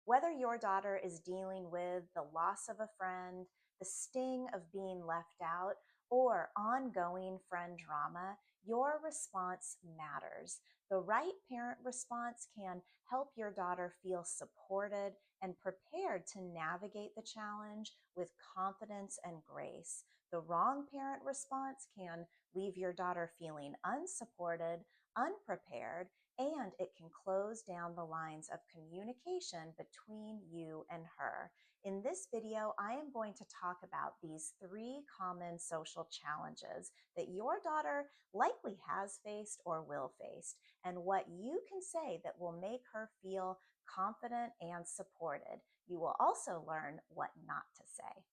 Whether your daughter is dealing with the loss of a friend, the sting of being left out, or ongoing friend drama, your response matters. The right parent response can help your daughter feel supported and prepared to navigate the challenge with confidence and grace. The wrong parent response can leave your daughter feeling unsupported, unprepared, and it can close down the lines of communication between you and her. In this video, I am going to talk about these 3 common social challenges that your daughter likely has faced or will face, and what you can say that will make her feel confident and supported. You will also learn what not to say.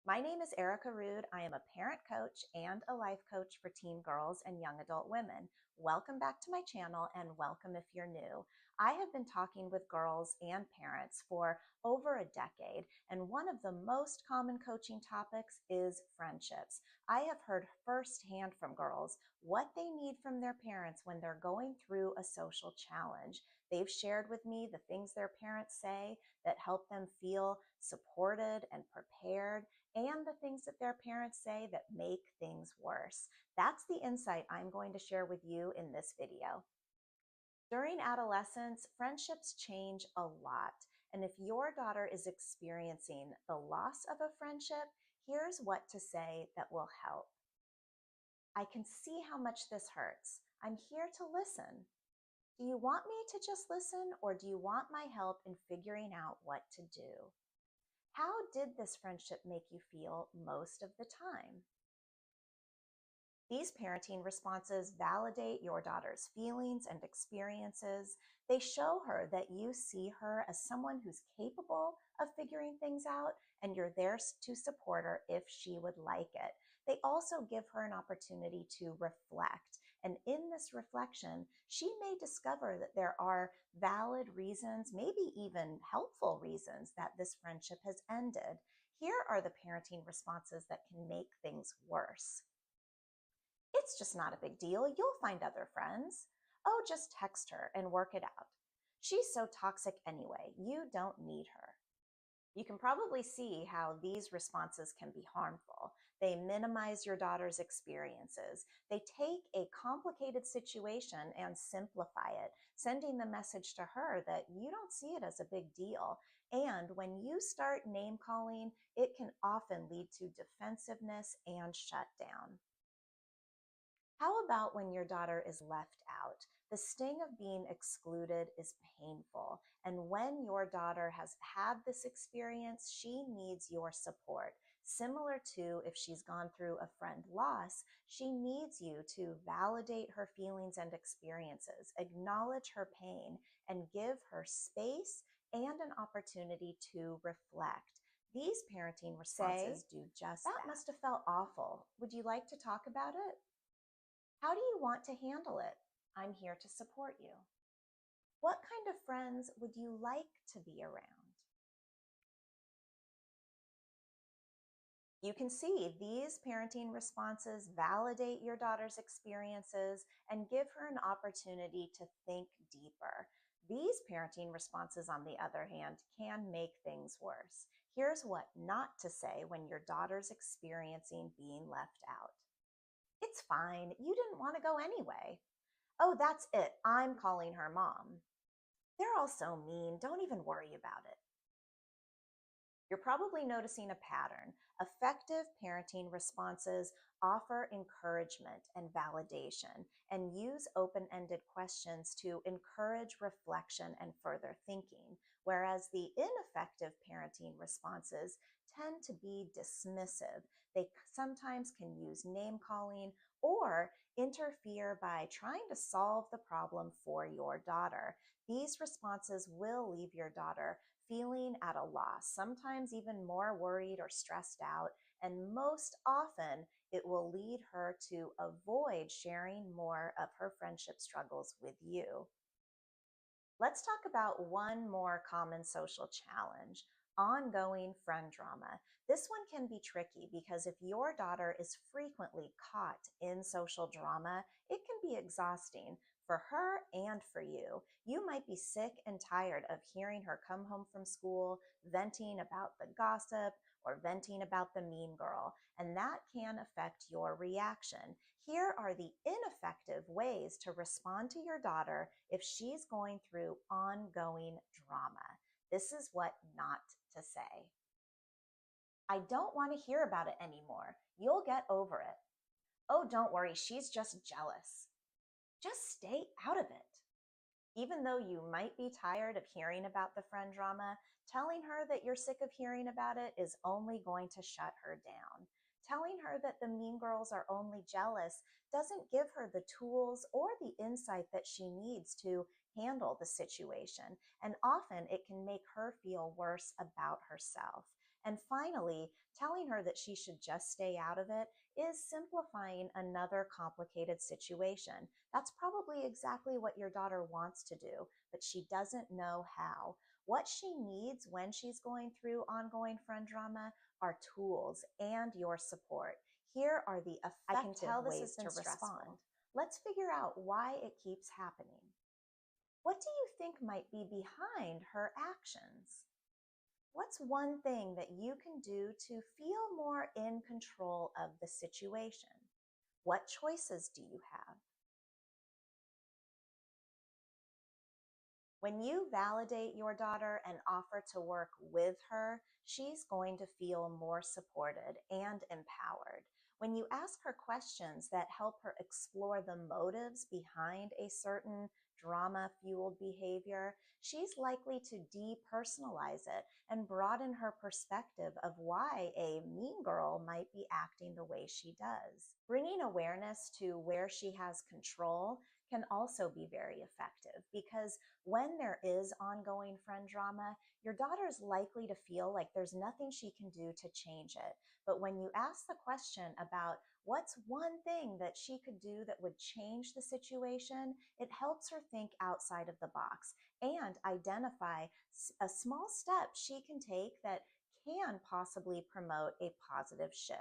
My name is Erica Rude. I am a parent coach and a life coach for teen girls and young adult women. Welcome back to my channel and welcome if you're new. I have been talking with girls and parents for over a decade, and one of the most common coaching topics is friendships. I have heard firsthand from girls what they need from their parents when they're going through a social challenge. They've shared with me the things their parents say that help them feel supported and prepared, and the things that their parents say that make things worse. That's the insight I'm going to share with you in this video. During adolescence, friendships change a lot. And if your daughter is experiencing the loss of a friendship, here's what to say that will help. I can see how much this hurts. I'm here to listen. Do you want me to just listen, or do you want my help in figuring out what to do? How did this friendship make you feel most of the time? These parenting responses validate your daughter's feelings and experiences. They show her that you see her as someone who's capable of figuring things out, and you're there to support her if she would like it. They also give her an opportunity to reflect. And in this reflection, she may discover that there are valid reasons, maybe even helpful reasons, that this friendship has ended. Here are the parenting responses that can make things worse. It's just not a big deal. You'll find other friends. Oh, just text her and work it out. She's so toxic anyway. You don't need her. You can probably see how these responses can be harmful. They minimize your daughter's experiences. They take a complicated situation and simplify it, sending the message to her that you don't see it as a big deal. And when you start name calling, it can often lead to defensiveness and shutdown. How about when your daughter is left out? The sting of being excluded is painful. And when your daughter has had this experience, she needs your support. Similar to if she's gone through a friend loss, she needs you to validate her feelings and experiences, acknowledge her pain, and give her space and an opportunity to reflect. These parenting responses do just that. That must have felt awful. Would you like to talk about it? How do you want to handle it? I'm here to support you. What kind of friends would you like to be around? You can see these parenting responses validate your daughter's experiences and give her an opportunity to think deeper. These parenting responses, on the other hand, can make things worse. Here's what not to say when your daughter's experiencing being left out. It's fine. You didn't want to go anyway. Oh, that's it. I'm calling her mom. They're all so mean. Don't even worry about it. You're probably noticing a pattern. Effective parenting responses offer encouragement and validation and use open-ended questions to encourage reflection and further thinking, whereas the ineffective parenting responses tend to be dismissive. They sometimes can use name calling or interfere by trying to solve the problem for your daughter. These responses will leave your daughter feeling at a loss, sometimes even more worried or stressed out, and most often it will lead her to avoid sharing more of her friendship struggles with you. Let's talk about one more common social challenge: ongoing friend drama. This one can be tricky because if your daughter is frequently caught in social drama, it can be exhausting. for her and for you. You might be sick and tired of hearing her come home from school, venting about the gossip or venting about the mean girl, and that can affect your reaction. Here are the ineffective ways to respond to your daughter if she's going through ongoing drama. This is what not to say. I don't want to hear about it anymore. You'll get over it. Oh, don't worry, she's just jealous. Just stay out of it. Even though you might be tired of hearing about the friend drama, telling her that you're sick of hearing about it is only going to shut her down. Telling her that the mean girls are only jealous doesn't give her the tools or the insight that she needs to handle the situation, and often it can make her feel worse about herself. And finally, telling her that she should just stay out of it is simplifying another complicated situation. That's probably exactly what your daughter wants to do, but she doesn't know how. What she needs when she's going through ongoing friend drama are tools and your support. Here are the effective ways to respond. Let's figure out why it keeps happening. What do you think might be behind her actions? What's one thing that you can do to feel more in control of the situation? What choices do you have? When you validate your daughter and offer to work with her, she's going to feel more supported and empowered. When you ask her questions that help her explore the motives behind a certain drama-fueled behavior, she's likely to depersonalize it and broaden her perspective of why a mean girl might be acting the way she does. Bringing awareness to where she has control can also be very effective, because when there is ongoing friend drama, your daughter's likely to feel like there's nothing she can do to change it. But when you ask the question about what's one thing that she could do that would change the situation, it helps her think outside of the box and identify a small step she can take that can possibly promote a positive shift.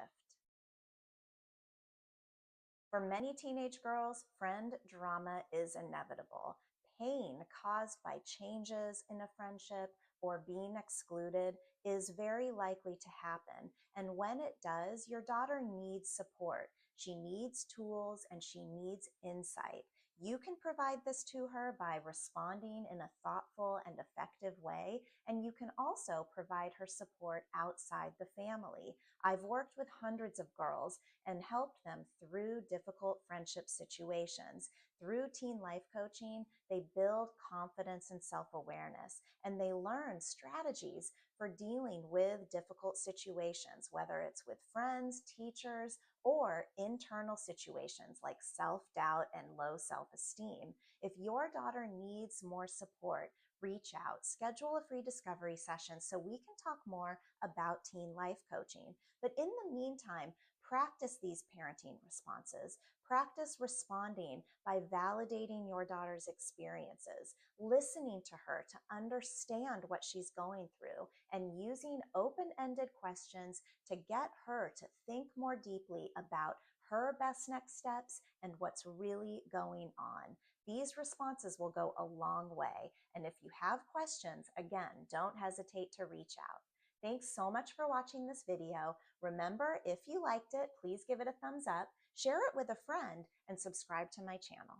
For many teenage girls, friend drama is inevitable. Pain caused by changes in a friendship or being excluded is very likely to happen. And when it does, your daughter needs support. She needs tools and she needs insight. You can provide this to her by responding in a thoughtful and effective way, and you can also provide her support outside the family. I've worked with hundreds of girls and helped them through difficult friendship situations. Through teen life coaching, they build confidence and self-awareness, and they learn strategies for dealing with difficult situations, whether it's with friends, teachers, or internal situations like self-doubt and low self-esteem. If your daughter needs more support, reach out, schedule a free discovery session so we can talk more about teen life coaching. But in the meantime, practice these parenting responses. Practice responding by validating your daughter's experiences, listening to her to understand what she's going through, and using open-ended questions to get her to think more deeply about her best next steps and what's really going on. These responses will go a long way. And if you have questions, again, don't hesitate to reach out. Thanks so much for watching this video. Remember, if you liked it, please give it a thumbs up, share it with a friend, and subscribe to my channel.